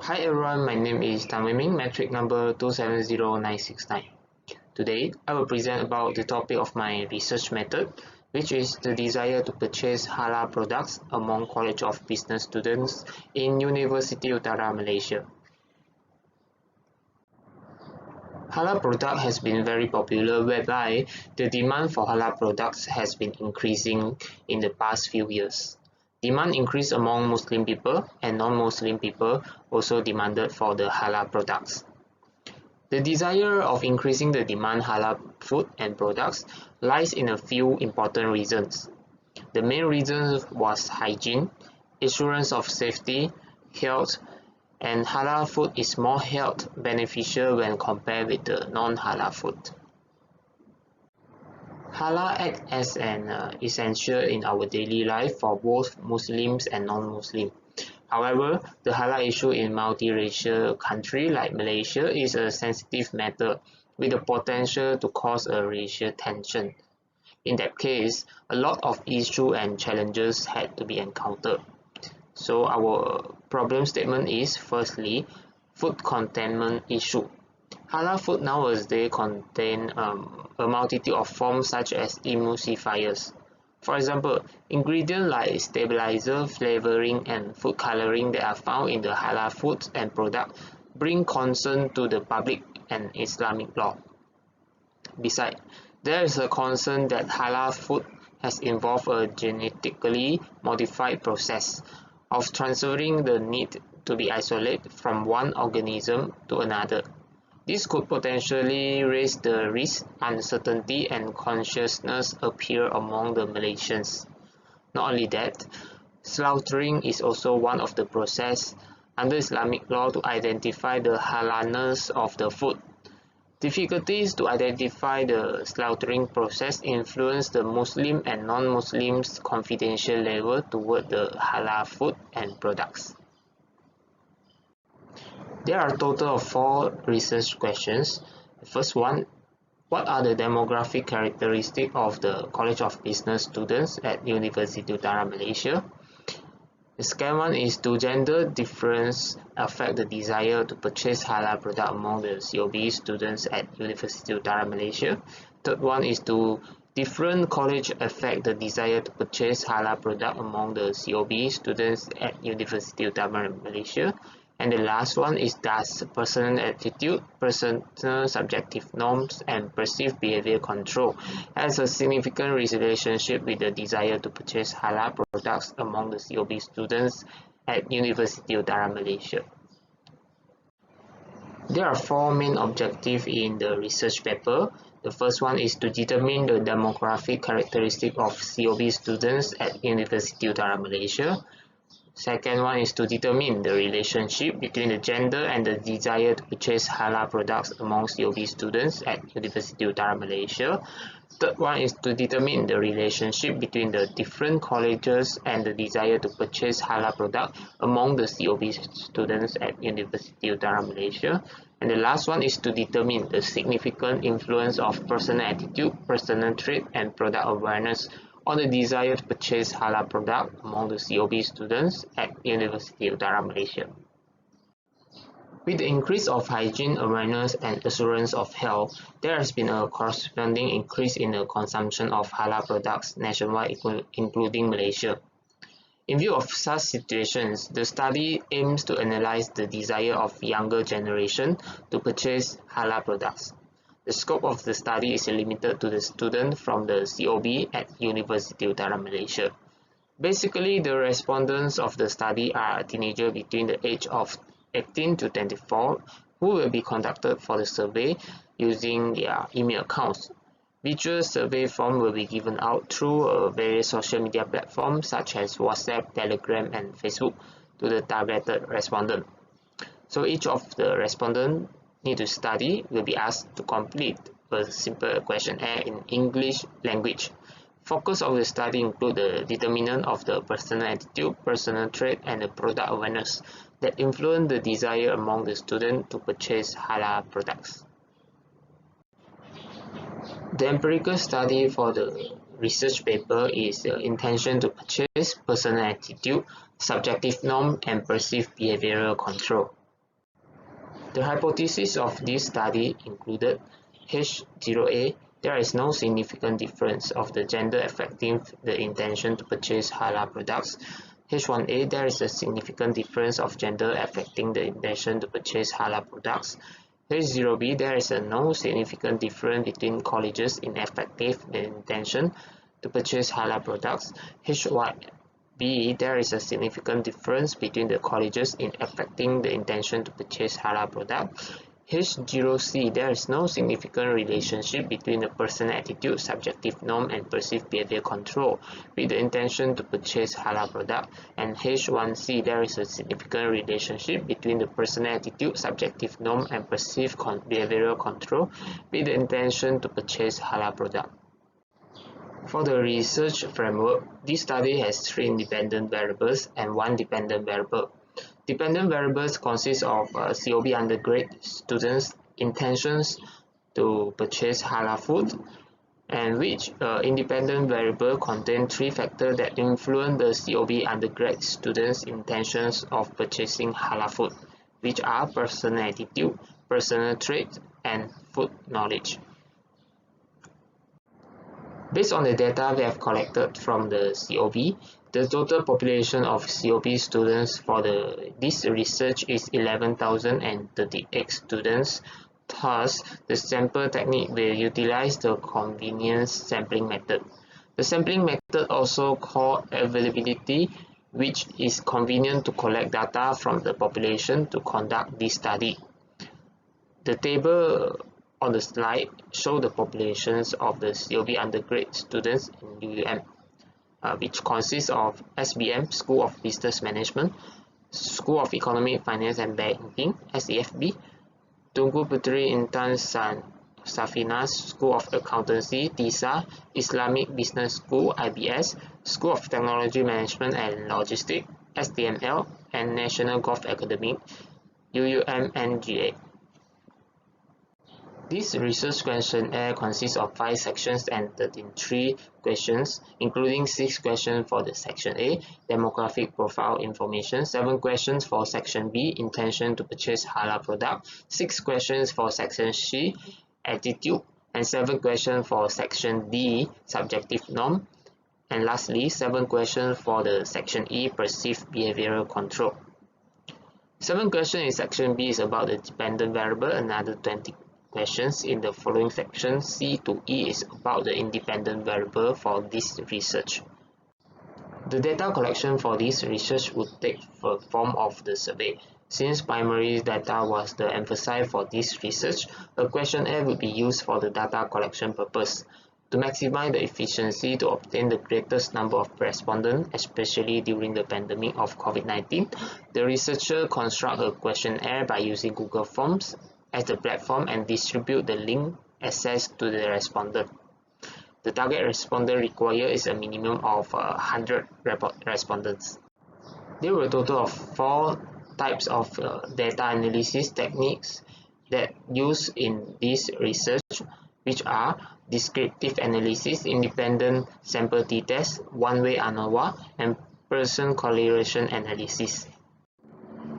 Hi everyone, my name is Tan Wei Ming, metric number 270969. Today, I will present about the topic of my research method, which is the desire to purchase halal products among College of Business students in University Utara, Malaysia. Halal product has been very popular, whereby the demand for halal products has been increasing in the past few years. Demand increased among Muslim people, and non-Muslim people also demanded for the halal products. The desire of increasing the demand halal food and products lies in a few important reasons. The main reason was hygiene, assurance of safety, health, and halal food is more health beneficial when compared with the non-halal food. Halal acts as an essential in our daily life for both Muslims and non-Muslim. However, the halal issue in multiracial country like Malaysia is a sensitive matter with the potential to cause a racial tension. In that case, a lot of issues and challenges had to be encountered. So our problem statement is firstly, food containment issue. Halal food nowadays contain a multitude of forms such as emulsifiers. For example, ingredients like stabilizer, flavoring, and food coloring that are found in the halal foods and products bring concern to the public and Islamic law. Besides, there is a concern that halal food has involved a genetically modified process of transferring the need to be isolated from one organism to another. This could potentially raise the risk, uncertainty, and consciousness appear among the Malaysians. Not only that, slaughtering is also one of the process under Islamic law to identify the halalness of the food. Difficulties to identify the slaughtering process influence the Muslim and non-Muslims' confidential level toward the halal food and products. There are a total of 4 research questions. The first one, what are the demographic characteristics of the College of Business students at University Utara, Malaysia? The second one is, do gender difference affect the desire to purchase halal product among the COB students at University Utara, Malaysia? Third one is, do different college affect the desire to purchase halal product among the COB students at University Utara, Malaysia? And the last one is, does personal attitude, personal subjective norms, and perceived behavior control has a significant relationship with the desire to purchase halal products among the COB students at University Utara, Malaysia? There are 4 main objectives in the research paper. The first one is to determine the demographic characteristic of COB students at University Utara, Malaysia. Second one is to determine the relationship between the gender and the desire to purchase halal products among COB students at University Utara, Malaysia. Third one is to determine the relationship between the different colleges and the desire to purchase halal products among the COB students at University Utara, Malaysia. And the last one is to determine the significant influence of personal attitude, personal trait, and product awareness on the desire to purchase halal product among the COB students at University Utara, Malaysia. With the increase of hygiene awareness and assurance of health, there has been a corresponding increase in the consumption of halal products nationwide, including Malaysia. In view of such situations, the study aims to analyze the desire of younger generation to purchase halal products. The scope of the study is limited to the students from the COB at University Utara, Malaysia. Basically, the respondents of the study are teenagers between the age of 18 to 24 who will be conducted for the survey using their email accounts. Virtual survey form will be given out through various social media platforms such as WhatsApp, Telegram, and Facebook to the targeted respondent. So each of the respondents need to study will be asked to complete a simple questionnaire in English language. Focus of the study include the determinant of the personal attitude, personal trait, and the product awareness that influence the desire among the students to purchase halal products. The empirical study for the research paper is the intention to purchase, personal attitude, subjective norm, and perceived behavioral control. The hypothesis of this study included H0A, there is no significant difference of the gender affecting the intention to purchase halal products. H1A, there is a significant difference of gender affecting the intention to purchase halal products. H0B, there is no significant difference between colleges in affecting the intention to purchase halal products. H1B, there is a significant difference between the colleges in affecting the intention to purchase halal products. H0C, there is no significant relationship between the personal attitude, subjective norm, and perceived behavior control with the intention to purchase halal product. And H1C, there is a significant relationship between the personal attitude, subjective norm, and perceived behavioral control with the intention to purchase halal product. For the research framework, this study has 3 independent variables and 1 dependent variable. Dependent variables consist of COB undergrad students' intentions to purchase halal food, and which independent variable contain 3 factors that influence the COB undergrad students' intentions of purchasing halal food, which are personal attitude, personal traits, and food knowledge. Based on the data we have collected from the COB, the total population of COB students for this research is 11,038 students. Thus, the sample technique will utilize the convenience sampling method. The sampling method, also called availability, which is convenient to collect data from the population to conduct this study. The table on the slide show the populations of the COB undergrad students in UUM, which consists of SBM, School of Business Management, School of Economic Finance and Banking, SEFB, Tunku Puteri Intan Safinas School of Accountancy, TISA, Islamic Business School, IBS, School of Technology Management and Logistics, STML, and National Golf Academy, UUMNGA. This research questionnaire consists of 5 sections and 33 questions, including 6 questions for the Section A, Demographic Profile Information, 7 questions for Section B, Intention to Purchase Halal Product, 6 questions for Section C, Attitude, and 7 questions for Section D, Subjective Norm, and lastly, 7 questions for the Section E, Perceived Behavioral Control. 7 questions in Section B is about the dependent variable, another 20 questions in the following section. C to E is about the independent variable for this research. The data collection for this research would take the form of the survey. Since primary data was the emphasis for this research, a questionnaire would be used for the data collection purpose. To maximize the efficiency to obtain the greatest number of respondents, especially during the pandemic of COVID-19, the researcher construct a questionnaire by using Google Forms as the platform and distribute the link access to the respondent. The target respondent required is a minimum of 100 respondents. There were a total of 4 types of data analysis techniques that used in this research, which are descriptive analysis, independent sample t-test, one-way ANOVA, and person correlation analysis.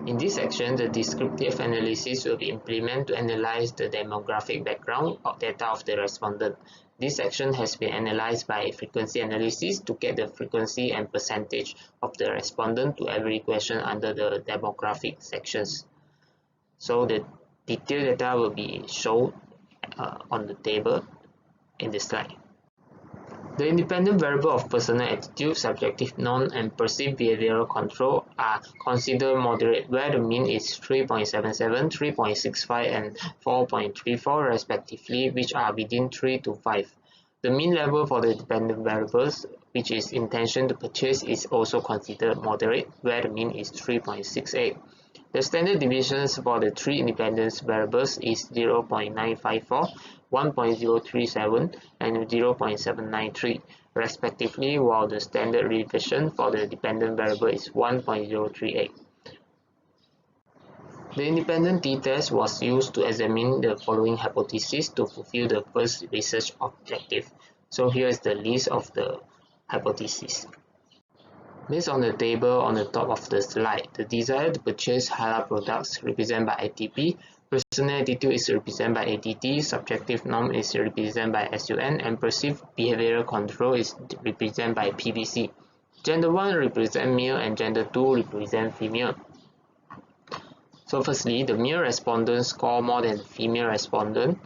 In this section, the descriptive analysis will be implemented to analyze the demographic background of data of the respondent. This section has been analyzed by frequency analysis to get the frequency and percentage of the respondent to every question under the demographic sections. So the detailed data will be shown on the table in the slide. The independent variable of personal attitude, subjective norm, and perceived behavioral control are considered moderate, where the mean is 3.77, 3.65, and 4.34 respectively, which are within 3 to 5. The mean level for the dependent variables, which is intention to purchase, is also considered moderate, where the mean is 3.68. The standard deviations for the 3 independent variables is 0.954, 1.037, and 0.793 respectively, while the standard deviation for the dependent variable is 1.038. The independent t-test was used to examine the following hypotheses to fulfill the first research objective. So here is the list of the hypotheses. Based on the table on the top of the slide, the desire to purchase halal products represented by ATP, personal attitude is represented by ATT, subjective norm is represented by SUN, and perceived behavioral control is represented by PBC. Gender 1 represents male and gender 2 represents female. So firstly, the male respondent score more than the female respondent,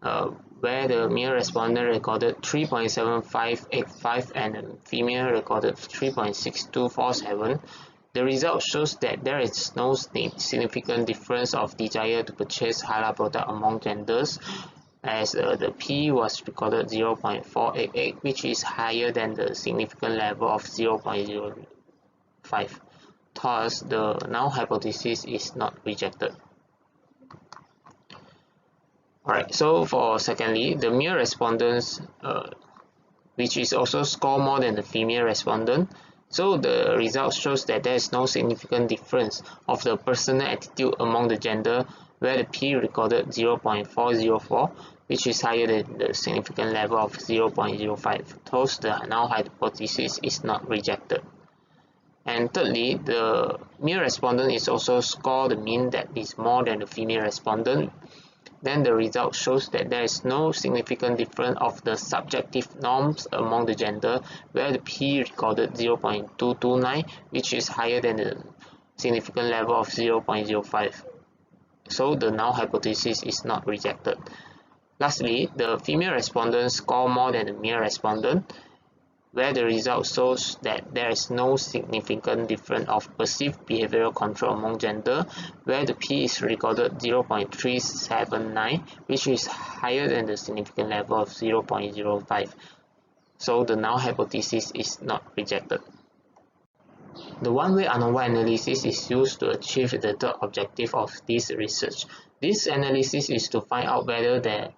where the male respondent recorded 3.7585 and the female recorded 3.6247. The result shows that there is no significant difference of desire to purchase halal product among genders, as the P was recorded 0.488, which is higher than the significant level of 0.05. Thus, the null hypothesis is not rejected. Alright, so for secondly, the male respondents, which is also score more than the female respondent. So the result shows that there is no significant difference of the personal attitude among the gender, where the P recorded 0.404, which is higher than the significant level of 0.05. Thus, the null hypothesis is not rejected. And thirdly, the male respondent is also score the mean that is more than the female respondent. Then the result shows that there is no significant difference of the subjective norms among the gender, where the P recorded 0.229, which is higher than the significant level of 0.05. So the null hypothesis is not rejected. Lastly, the female respondent score more than the male respondent, where the result shows that there is no significant difference of perceived behavioral control among gender, where the P is recorded 0.379, which is higher than the significant level of 0.05. So the null hypothesis is not rejected. The one-way ANOVA analysis is used to achieve the third objective of this research. This analysis is to find out whether there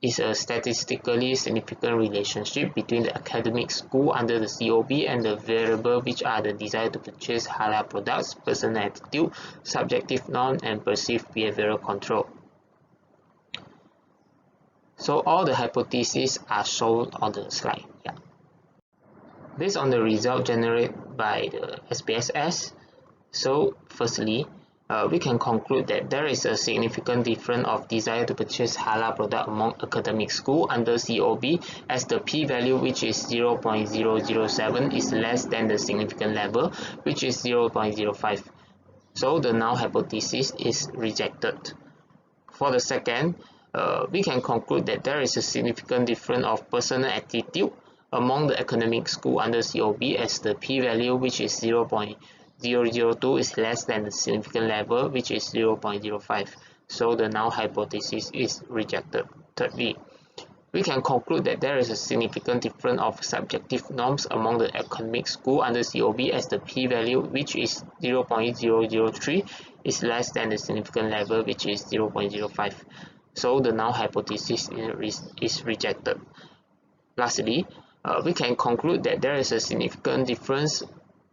is a statistically significant relationship between the academic score under the COB and the variable which are the desire to purchase halal products, personal attitude, subjective norm, and perceived behavioral control. So all the hypotheses are shown on the slide. Based on the result generated by the SPSS, so firstly, we can conclude that there is a significant difference of desire to purchase halal product among academic school under COB, as the p-value, which is 0.007, is less than the significant level, which is 0.05. So the null hypothesis is rejected. For the second, we can conclude that there is a significant difference of personal attitude among the academic school under COB, as the p-value, which is 0.002, is less than the significant level, which is 0.05. So the null hypothesis is rejected. Thirdly, we can conclude that there is a significant difference of subjective norms among the academic school under COB, as the p-value, which is 0.003, is less than the significant level, which is 0.05. So the null hypothesis is rejected. Lastly, we can conclude that there is a significant difference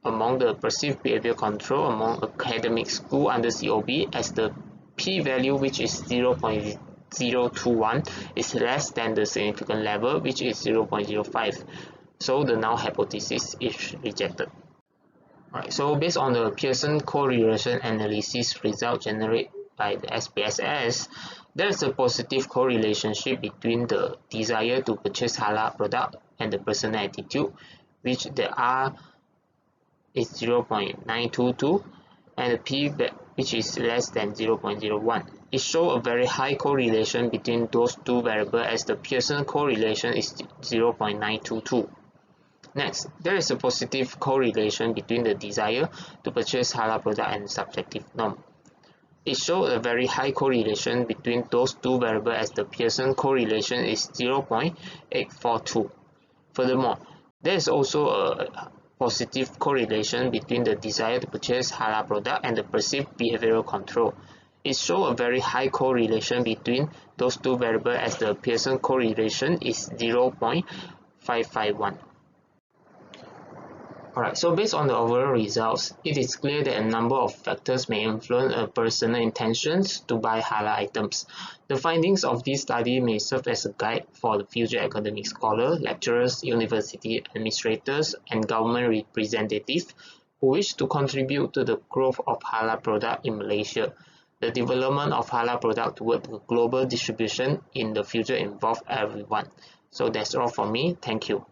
among the perceived behavior control among academic school under COB, as the p-value, which is 0.021, is less than the significant level, which is 0.05. So the null hypothesis is rejected. Alright, so based on the Pearson correlation analysis result generated by the SPSS, there is a positive correlationship between the desire to purchase halal product and the personal attitude, which the R is 0.922 and the P, which is less than 0.01. It shows a very high correlation between those two variables, as the Pearson correlation is 0.922. Next, there is a positive correlation between the desire to purchase halal product and subjective norm. It shows a very high correlation between those two variables, as the Pearson correlation is 0.842. Furthermore, there is also a positive correlation between the desire to purchase halal product and the perceived behavioral control. It shows a very high correlation between those two variables, as the Pearson correlation is 0.551. Alright, so based on the overall results, it is clear that a number of factors may influence a person's intentions to buy halal items. The findings of this study may serve as a guide for the future academic scholars, lecturers, university administrators, and government representatives who wish to contribute to the growth of halal product in Malaysia. The development of halal product toward global distribution in the future involves everyone. So that's all from me. Thank you.